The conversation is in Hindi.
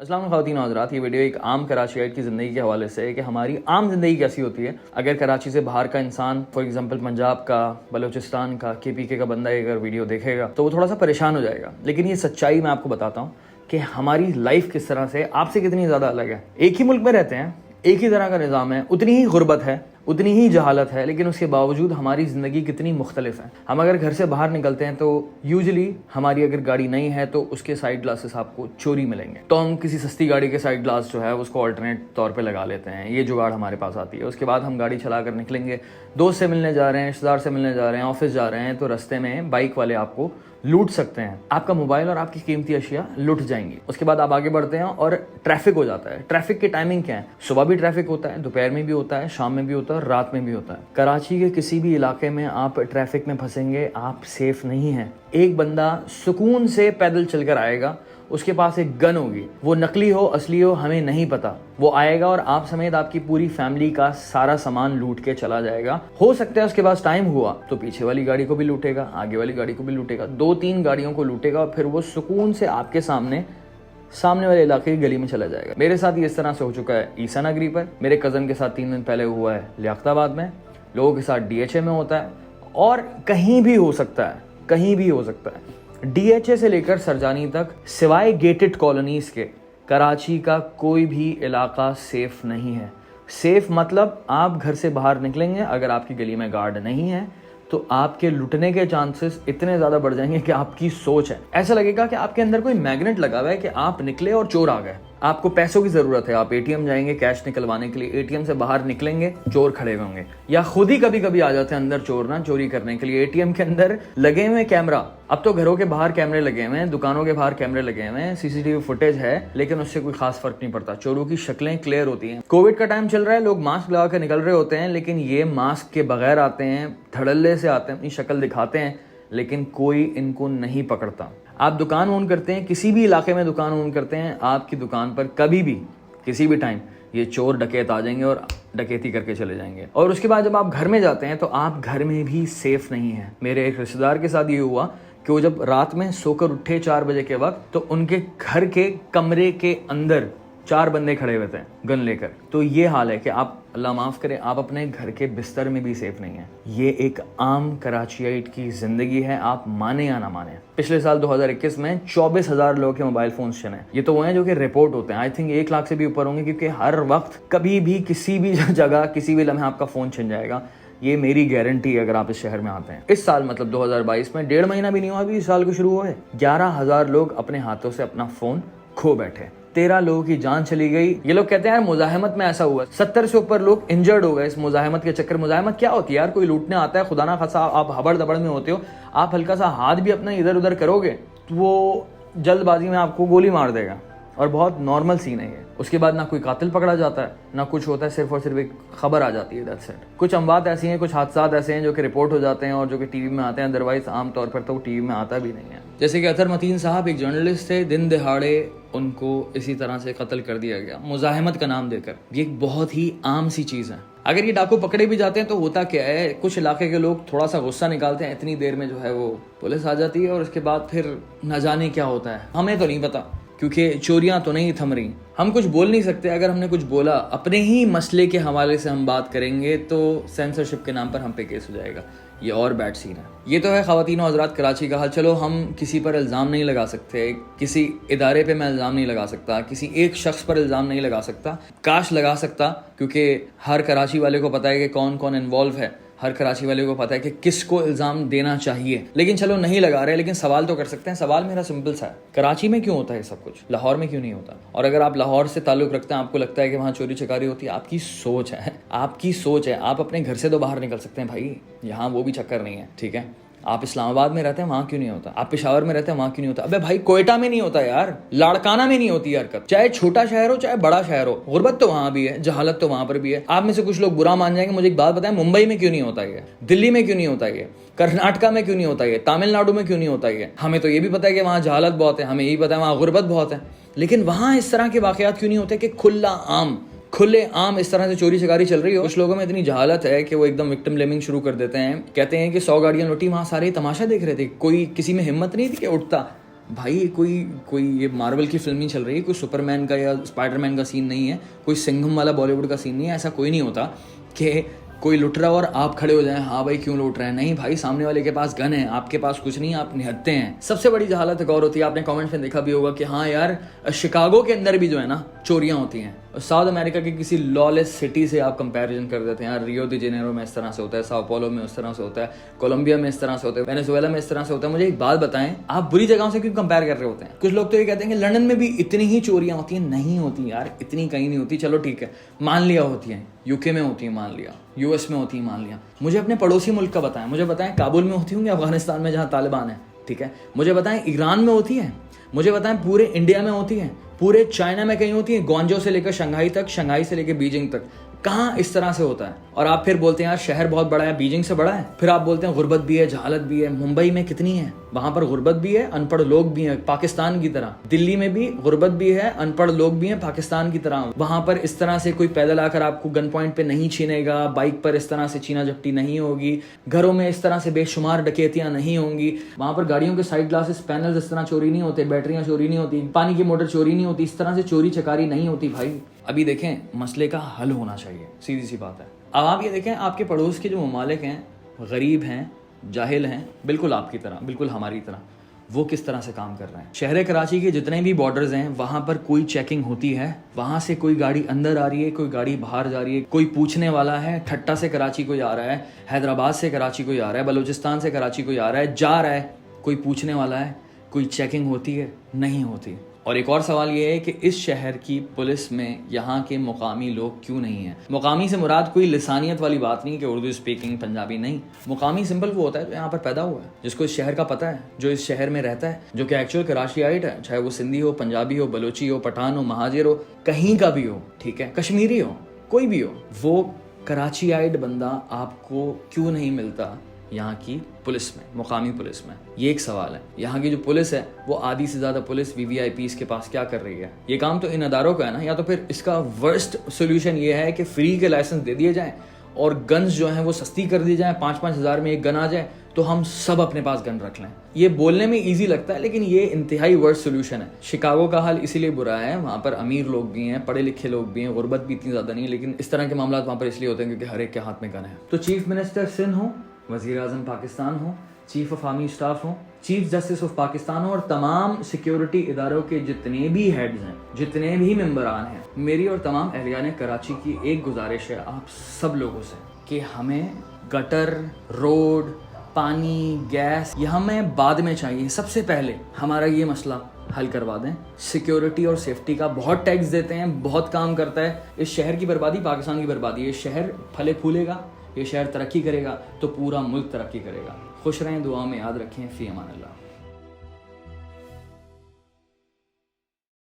अस्सलाम वालेकुम ख़वातीन और हज़रात। ये वीडियो एक आम कराचियाइट की ज़िंदगी के हवाले से है कि हमारी आम ज़िंदगी कैसी होती है अगर कराची से बाहर का इंसान, फॉर एग्जांपल पंजाब का, बलूचिस्तान का, KPK का बंदा अगर वीडियो देखेगा तो वो थोड़ा सा परेशान हो जाएगा। लेकिन ये सच्चाई मैं आपको बताता हूँ कि हमारी लाइफ किस तरह से आपसे कितनी ज़्यादा अलग है। एक ही मुल्क में रहते हैं, एक ही तरह का निज़ाम है, उतनी ही गुर्बत है, उतनी ही जहालत है, लेकिन उसके बावजूद हमारी ज़िंदगी कितनी मुख्तलिफ है। हम अगर घर से बाहर निकलते हैं तो यूजुअली हमारी अगर गाड़ी नहीं है तो उसके साइड ग्लासेस आपको चोरी मिलेंगे, तो हम किसी सस्ती गाड़ी के साइड ग्लास जो है उसको ऑल्टरनेट तौर पे लगा लेते हैं। ये जुगाड़ हमारे पास आती है। उसके बाद हम गाड़ी चला कर निकलेंगे, दोस्त से मिलने जा रहे हैं, रिश्तेदार से मिलने जा रहे हैं, ऑफिस जा रहे हैं, तो रास्ते में बाइक वाले आपको लूट सकते हैं। आपका मोबाइल और आपकी कीमती अशिया लूट जाएंगी। उसके बाद आप आगे बढ़ते हैं और ट्रैफिक हो जाता है। ट्रैफिक की टाइमिंग क्या है? सुबह भी ट्रैफिक होता है, दोपहर में भी होता है, शाम में भी होता है, रात में भी होता है। कराची के किसी भी इलाके में आप ट्रैफिक में फंसेंगे, आप सेफ नहीं हैं। एक बंदा सुकून से पैदल चलकर आएगा, उसके पास एक गन होगी, वो नकली हो असली हो हमें नहीं पता, वो आएगा और आप समेत आपकी पूरी फैमिली का सारा सामान लूट के चला जाएगा। हो सकता है उसके पास टाइम हुआ तो पीछे वाली गाड़ी को भी लूटेगा, आगे वाली गाड़ी को भी लूटेगा, 2-3 गाड़ियों को लूटेगा और फिर वो सुकून से आपके सामने वाले इलाके की गली में चला जाएगा। मेरे साथ ये इस तरह से हो चुका है ईसा नगरी पर, मेरे कज़न के साथ 3 दिन पहले हुआ है लियाकताबाद में, लोगों के साथ DHA में होता है, और कहीं भी हो सकता है, कहीं भी हो सकता है। DHA से लेकर सरजानी तक सिवाय गेटेड कॉलोनीज के कराची का कोई भी इलाका सेफ नहीं है। सेफ मतलब आप घर से बाहर निकलेंगे, अगर आपकी गली में गार्ड नहीं है तो आपके लुटने के चांसेस इतने ज़्यादा बढ़ जाएंगे कि आपकी सोच है, ऐसा लगेगा कि आपके अंदर कोई मैग्नेट लगा हुआ है कि आप निकले और चोर आ गए। आपको पैसों की ज़रूरत है, आप ATM जाएंगे कैश निकलवाने के लिए, ATM से बाहर निकलेंगे चोर खड़े होंगे, या खुद ही कभी कभी आ जाते हैं अंदर चोर ना चोरी करने के लिए। ATM के अंदर लगे हुए कैमरा, अब तो घरों के बाहर कैमरे लगे हुए हैं, दुकानों के बाहर कैमरे लगे हुए हैं, CCTV फुटेज है, लेकिन उससे कोई खास फर्क नहीं पड़ता। चोरों की शक्लें क्लियर होती हैं। कोविड का टाइम चल रहा है, लोग मास्क लगा कर निकल रहे होते हैं, लेकिन ये मास्क के बगैर आते हैं, धड़ल्ले से आते हैं, अपनी शक्ल दिखाते हैं, लेकिन कोई इनको नहीं पकड़ता। आप दुकान ऑन करते हैं, किसी भी इलाके में दुकान ऑन करते हैं, आपकी दुकान पर कभी भी किसी भी टाइम ये चोर डकैत आ जाएंगे और डकैती करके चले जाएंगे। और उसके बाद जब आप घर में जाते हैं तो आप घर में भी सेफ नहीं है। मेरे एक रिश्तेदार के साथ ये हुआ कि वो जब रात में सोकर उठे 4 बजे के वक्त, तो उनके घर के कमरे के अंदर 4 बंदे खड़े हुए थे गन लेकर। तो ये हाल है कि आप, अल्लाह माफ़ करे, आप अपने घर के बिस्तर में भी सेफ नहीं है। ये एक आम कराचियाइट की ज़िंदगी है, आप माने या ना माने। पिछले साल 2021 में 24,000 लोगों के मोबाइल फ़ोन छिने। ये तो वो हैं जो कि रिपोर्ट होते हैं। आई थिंक 1 लाख से भी ऊपर होंगे, क्योंकि हर वक्त कभी भी किसी भी जगह किसी भी लम्हे आपका फ़ोन छिन जाएगा। ये मेरी गारंटी है अगर आप इस शहर में आते हैं। इस साल मतलब 2022 में 1.5 महीना भी नहीं हुआ अभी इस साल को शुरू हुए, 11,000 लोग अपने हाथों से अपना फ़ोन खो बैठे, 13 लोगों की जान चली गई। ये लोग कहते हैं यार मुजाहिमत में ऐसा हुआ, 70 से ऊपर लोग इंजर्ड हो गए इस मुजाहिमत के चक्कर। मुजाहिमत क्या होती है यार? कोई लूटने आता है, खुदा ना खासा आप हबड़ दबड़ में होते हो, आप हल्का सा हाथ भी अपना इधर उधर करोगे तो वो जल्दबाजी में आपको गोली मार देगा, और बहुत नॉर्मल सीन है ये। उसके बाद ना कोई कातिल पकड़ा जाता है, ना कुछ होता है, सिर्फ और सिर्फ एक खबर आ जाती है, दैट्स इट। कुछ अमवात ऐसी हैं, कुछ हादसात ऐसे हैं जो कि रिपोर्ट हो जाते हैं और जो कि टीवी में आते हैं, अदरवाइज आम तौर पर तो टीवी में आता भी नहीं है। जैसे कि अतर मतीन साहब एक जर्नलिस्ट थे, दिन दिहाड़े उनको इसी तरह से कत्ल कर दिया गया मुजाहिमत का नाम देकर। ये एक बहुत ही आम सी चीज़ है। अगर ये डाकू पकड़े भी जाते हैं तो होता क्या है, कुछ इलाके के लोग थोड़ा सा गुस्सा निकालते हैं, इतनी देर में जो है वो पुलिस आ जाती है, और उसके बाद फिर न जाने क्या होता है, हमें तो नहीं पता, क्योंकि चोरियां तो नहीं थम रही। हम कुछ बोल नहीं सकते। अगर हमने कुछ बोला, अपने ही मसले के हवाले से हम बात करेंगे तो सेंसरशिप के नाम पर हम पे केस हो जाएगा। ये और बैड सीन है। ये तो है ख़वातीन और हज़रात कराची का हाल। चलो हम किसी पर इल्ज़ाम नहीं लगा सकते, किसी इदारे पे मैं इल्ज़ाम नहीं लगा सकता, किसी एक शख्स पर इल्ज़ाम नहीं लगा सकता, काश लगा सकता, क्योंकि हर कराची वाले को पता है कि कौन कौन इन्वॉल्व है, हर कराची वाले को पता है कि किसको इल्ज़ाम देना चाहिए। लेकिन चलो नहीं लगा रहे, लेकिन सवाल तो कर सकते हैं। सवाल मेरा सिंपल सा है, कराची में क्यों होता है सब कुछ, लाहौर में क्यों नहीं होता? और अगर आप लाहौर से ताल्लुक़ रखते हैं, आपको लगता है कि वहाँ चोरी चकारी होती है, आपकी सोच है, आपकी सोच है। आप अपने घर से तो बाहर निकल सकते हैं भाई, यहाँ वो भी चक्कर नहीं है, ठीक है? आप इस्लामाबाद में रहते हैं, वहाँ क्यों नहीं होता? आप पेशावर में रहते हैं, वहाँ क्यों नहीं होता? अबे भाई कोयटा में नहीं होता यार, लाड़काना में नहीं होती हरकत। चाहे छोटा शहर हो चाहे बड़ा शहर हो, गुर्बत तो वहाँ भी है, जहालत तो वहाँ पर भी है। आप में से कुछ लोग बुरा मान जाएंगे, मुझे एक बात बताएं, मुंबई में क्यों नहीं होता ये? दिल्ली में क्यों नहीं होता ये? कर्नाटका में क्यों नहीं होता ये? तमिलनाडु में क्यों नहीं होता ये? हमें तो ये भी पता है कि वहाँ जहालत बहुत है, हमें यही पता है वहाँ गुर्बत बहुत है, लेकिन वहाँ इस तरह के वाक़यात क्यों नहीं होते कि खुले आम इस तरह से चोरी चकारी चल रही हो? कुछ लोगों में इतनी जहालत है कि वो एकदम विक्टिम ब्लेमिंग शुरू कर देते हैं। कहते हैं कि 100 गाड़ियां लुटी, वहां सारे तमाशा देख रहे थे, कोई किसी में हिम्मत नहीं थी कि उठता भाई कोई ये मार्वल की फिल्म नहीं चल रही है, कोई सुपरमैन का या स्पाइडरमैन का सीन नहीं है, कोई सिंघम वाला बॉलीवुड का सीन नहीं है। ऐसा कोई नहीं होता कि कोई लुट रहा और आप खड़े हो जाएं, हाँ भाई क्यों लूट रहे हैं। नहीं भाई, सामने वाले के पास गन है, आपके पास कुछ नहीं, आप निहत्ते हैं। सबसे बड़ी जहालत एक और होती है, आपने कमेंट्स में देखा भी होगा कि हाँ यार शिकागो के अंदर भी जो है ना चोरियां होती हैं। साउथ अमेरिका की किसी लॉलेस सिटी से आप कंपैरिजन कर देते हैं, यार रियो दी जेनेरो में इस तरह से होता है, साओ paulo में उस तरह से होता है, कोलंबिया में इस तरह से होता है, वेनेजुएला में इस तरह से होता है। मुझे एक बात बताएं, आप बुरी जगहों से क्यों कंपेयर कर रहे होते हैं? कुछ लोग तो ये कहते हैं कि लंदन में भी इतनी ही चोरियां होती हैं। नहीं होती यार, इतनी कहीं नहीं होती। चलो ठीक है, मान लिया होती है, यूके में होती है मान लिया, यूएस में होती है मान लिया। मुझे अपने पड़ोसी मुल्क का बताएं, मुझे बताएं काबुल में होती होंगी, अफगानिस्तान में जहाँ तालिबान है, ठीक है। मुझे बताएं ईरान में होती है, मुझे बताएं पूरे इंडिया में होती है, पूरे चाइना में कहीं होती है, ग्वांजो से लेकर शंघाई तक, शंघाई से लेकर बीजिंग तक, कहाँ इस तरह से होता है? और आप फिर बोलते हैं यार शहर बहुत बड़ा है, बीजिंग से बड़ा है। फिर आप बोलते हैं गुर्बत भी है, जहालत भी है। मुंबई में कितनी है? वहां पर गुर्बत भी है, अनपढ़ लोग भी हैं पाकिस्तान की तरह। दिल्ली में भी गुर्बत भी है, अनपढ़ लोग भी हैं पाकिस्तान की तरह। वहां पर इस तरह से कोई पैदल आकर आपको गन पॉइंट पे नहीं छीनेगा, बाइक पर इस तरह से छीना झपटी नहीं होगी, घरों में इस तरह से बेशुमार डकैतियां नहीं होंगी। वहां पर गाड़ियों के साइड ग्लासेस पैनल इस तरह चोरी नहीं होते, बैटरियां चोरी नहीं होती, पानी की मोटर चोरी नहीं होती, इस तरह से चोरी चकारी नहीं होती भाई। अभी देखें, मसले का हल होना चाहिए, सीधी सी बात है। अब आप ये देखें, आपके पड़ोस के जो ममालिक हैं, गरीब हैं, जाहिल हैं, बिल्कुल आपकी तरह, बिल्कुल हमारी तरह, वो किस तरह से काम कर रहे हैं। शहर कराची के जितने भी बॉर्डर्स हैं, वहां पर कोई चेकिंग होती है? वहां से कोई गाड़ी अंदर आ रही है, कोई गाड़ी बाहर जा रही है, कोई पूछने वाला है? ठट्टा से कराची कोई आ रहा है, हैदराबाद से कराची कोई आ रहा है, बलूचिस्तान से कराची कोई आ रहा है, जा रहा है, कोई पूछने वाला है? कोई चेकिंग होती है? नहीं होती। और एक और सवाल ये है कि इस शहर की पुलिस में यहाँ के मुकामी लोग क्यों नहीं हैं? मुकामी से मुराद कोई लिसानियत वाली बात नहीं कि उर्दू स्पीकिंग पंजाबी नहीं। मुकामी सिंपल वो होता है जो यहाँ पर पैदा हुआ है, जिसको इस शहर का पता है, जो इस शहर में रहता है, जो कि एक्चुअल कराचियाइट है, चाहे वो सिंधी हो, पंजाबी हो, बलोची हो, पठान हो, महाजिर हो, कहीं का भी हो, ठीक है, कश्मीरी हो, कोई भी हो, वो कराचियाइट बंदा आपको क्यों नहीं मिलता यहाँ की पुलिस में, मुकामी पुलिस में? ये एक सवाल है। यहाँ की जो पुलिस है वो आधी से ज़्यादा पुलिस VVIPs के पास क्या कर रही है? ये काम तो इन अदारों का है ना। या तो फिर इसका वर्स्ट सोल्यूशन ये है कि फ्री के लाइसेंस दे दिए जाएं और गन्स जो हैं वो सस्ती कर दी जाएं, 5-5 हज़ार में एक गन आ जाए तो हम सब अपने पास गन रख लें। ये बोलने में ईजी लगता है लेकिन ये इंतहाई वर्स्ट सोल्यूशन है। शिकागो का हाल इसीलिए बुरा है, वहाँ पर अमीर लोग भी हैं, पढ़े लिखे लोग भी हैं, गुर्बत भी इतनी ज़्यादा नहीं है, लेकिन इस तरह के मामला वहाँ पर इसलिए होते हैं क्योंकि हर एक के हाथ में गन है। तो चीफ मिनिस्टर सिंध हो, वज़ीर आज़म पाकिस्तान हो, चीफ ऑफ आर्मी स्टाफ हो, चीफ जस्टिस ऑफ पाकिस्तान हो और तमाम सिक्योरिटी इदारों के जितने भी हेड्स हैं, जितने भी मेंबरान हैं, मेरी और तमाम अहलियान कराची की एक गुजारिश है आप सब लोगों से कि हमें गटर, रोड, पानी, गैस ये हमें बाद में चाहिए। सबसे पहले हमारा ये मसला हल करवा दें। सिक्योरिटी और सेफ्टी का बहुत टैक्स देते हैं, बहुत काम करता है। इस शहर की बर्बादी पाकिस्तान की बर्बादी है। ये शहर फले फूलेगा, ये शहर तरक्की करेगा तो पूरा मुल्क तरक्की करेगा। खुश रहें, दुआ में याद रखें। फ़ी अमान अल्लाह।